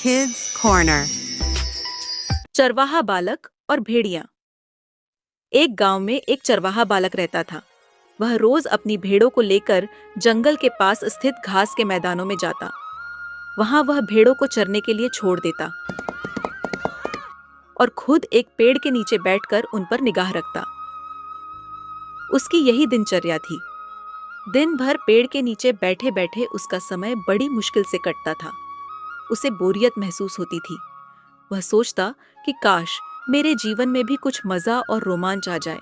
Kids Corner। चरवाहा बालक और भेड़िया। एक गांव में एक चरवाहा बालक रहता था। वह रोज अपनी भेड़ों को लेकर जंगल के पास स्थित घास के मैदानों में जाता। वहां वह भेड़ों को चरने के लिए छोड़ देता और खुद एक पेड़ के नीचे बैठकर उन पर निगाह रखता। उसकी यही दिनचर्या थी। दिन भर पेड़ के नीचे बैठे बैठे उसका समय बड़ी मुश्किल से कटता था। उसे बोरियत महसूस होती थी। वह सोचता कि काश मेरे जीवन में भी कुछ मजा और रोमांच आ जाए।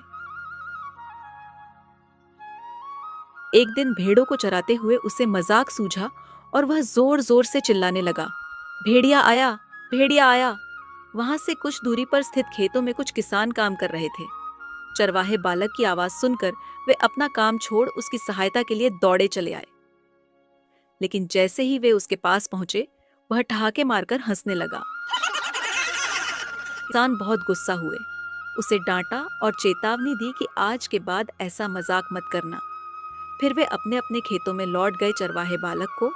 एक दिन भेड़ों को चराते हुए उसे मजाक सूझा और वह जोर जोर से चिल्लाने लगा, भेड़िया आया, भेड़िया आया। वहां से कुछ दूरी पर स्थित खेतों में कुछ किसान काम कर रहे थे। चरवाहे बालक की आवाज सुनकर वे अपना काम छोड़ उसकी सहायता के लिए दौड़े चले आए। लेकिन जैसे ही वे उसके पास पहुंचे, वह ठहाके मारकर हंसने लगा। किसान बहुत गुस्सा हुए, उसे डांटा और चेतावनी दी कि आज के बाद ऐसा मजाक मत करना। फिर वे अपने अपने खेतों में लौट गए। चरवाहे बालक को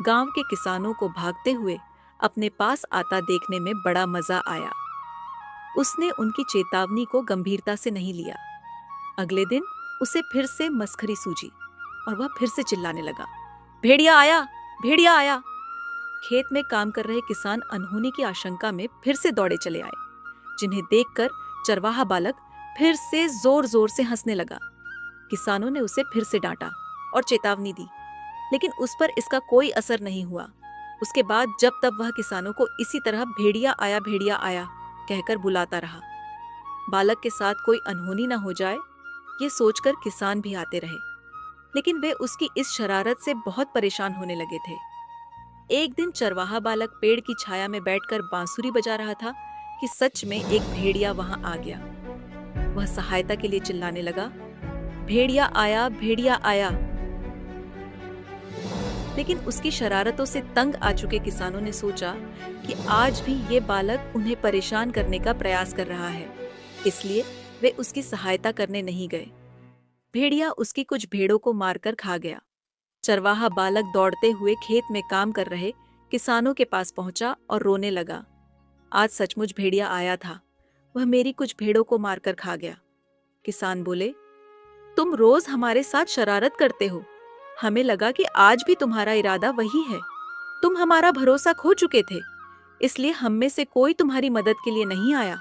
गांव के किसानों को भागते हुए अपने पास आता देखने में बड़ा मजा आया। उसने उनकी चेतावनी को गंभीरता से नहीं लिया। अगले दिन उसे फिर से मस्खरी सूझी और वह फिर से चिल्लाने लगा, भेड़िया आया, भेड़िया आया। खेत में काम कर रहे किसान अनहोनी की आशंका में फिर से दौड़े चले आए, जिन्हें देखकर चरवाहा बालक फिर से जोर जोर से हंसने लगा। किसानों ने उसे फिर से डांटा और चेतावनी दी, लेकिन उस पर इसका कोई असर नहीं हुआ। उसके बाद जब तब वह किसानों को इसी तरह भेड़िया आया कहकर बुलाता रहा। बालक के साथ कोई अनहोनी न हो जाए, ये सोचकर किसान भी आते रहे, लेकिन वे उसकी इस शरारत से बहुत परेशान होने लगे थे। एक दिन चरवाहा बालक पेड़ की छाया में बैठकर बांसुरी बजा रहा था कि सच में एक भेड़िया वहां आ गया। वह सहायता के लिए चिल्लाने लगा, भेड़िया आया। लेकिन उसकी शरारतों से तंग आ चुके किसानों ने सोचा कि आज भी ये बालक उन्हें परेशान करने का प्रयास कर रहा है, इसलिए वे उसकी सहायता करने नहीं गए। भेड़िया उसकी कुछ भेड़ों को मारकर खा गया। चरवाहा बालक दौड़ते हुए खेत में काम कर रहे किसानों के पास पहुंचा और रोने लगा, आज सचमुच भेड़िया आया था, वह मेरी कुछ भेड़ों को मारकर खा गया। किसान बोले, तुम रोज हमारे साथ शरारत करते हो, हमें लगा कि आज भी तुम्हारा इरादा वही है। तुम हमारा भरोसा खो चुके थे, इसलिए हम में से कोई तुम्हारी मदद के लिए नहीं आया।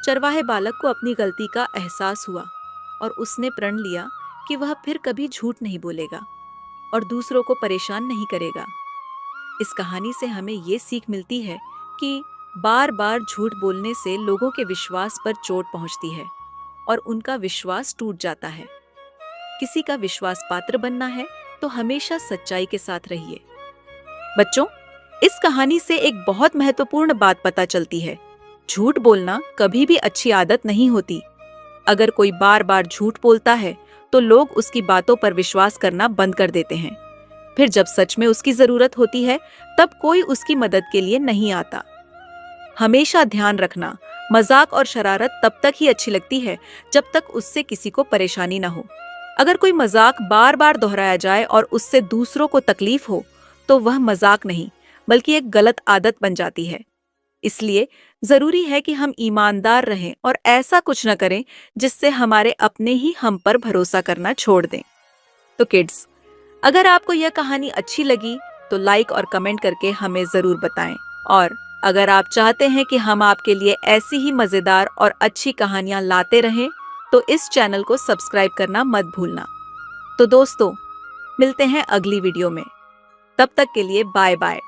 चरवाहे बालक को अपनी गलती का एहसास हुआ और उसने प्रण लिया कि वह फिर कभी झूठ नहीं बोलेगा और दूसरों को परेशान नहीं करेगा। इस कहानी से हमें ये सीख मिलती है कि बार बार झूठ बोलने से लोगों के विश्वास पर चोट पहुंचती है और उनका विश्वास टूट जाता है। किसी का विश्वास पात्र बनना है तो हमेशा सच्चाई के साथ रहिए। बच्चों, इस कहानी से एक बहुत महत्वपूर्ण बात पता चलती है, झूठ बोलना कभी भी अच्छी आदत नहीं होती। अगर कोई बार बार झूठ बोलता है तो लोग उसकी बातों पर विश्वास करना बंद कर देते हैं। फिर जब सच में उसकी जरूरत होती है तब कोई उसकी मदद के लिए नहीं आता। हमेशा ध्यान रखना, मजाक और शरारत तब तक ही अच्छी लगती है जब तक उससे किसी को परेशानी न हो। अगर कोई मजाक बार बार दोहराया जाए और उससे दूसरों को तकलीफ हो तो वह मजाक नहीं बल्कि एक गलत आदत बन जाती है। इसलिए जरूरी है कि हम ईमानदार रहें और ऐसा कुछ न करें जिससे हमारे अपने ही हम पर भरोसा करना छोड़ दें। तो किड्स, अगर आपको यह कहानी अच्छी लगी तो लाइक और कमेंट करके हमें जरूर बताएं, और अगर आप चाहते हैं कि हम आपके लिए ऐसी ही मजेदार और अच्छी कहानियां लाते रहें तो इस चैनल को सब्सक्राइब करना मत भूलना। तो दोस्तों, मिलते हैं अगली वीडियो में। तब तक के लिए बाय बाय।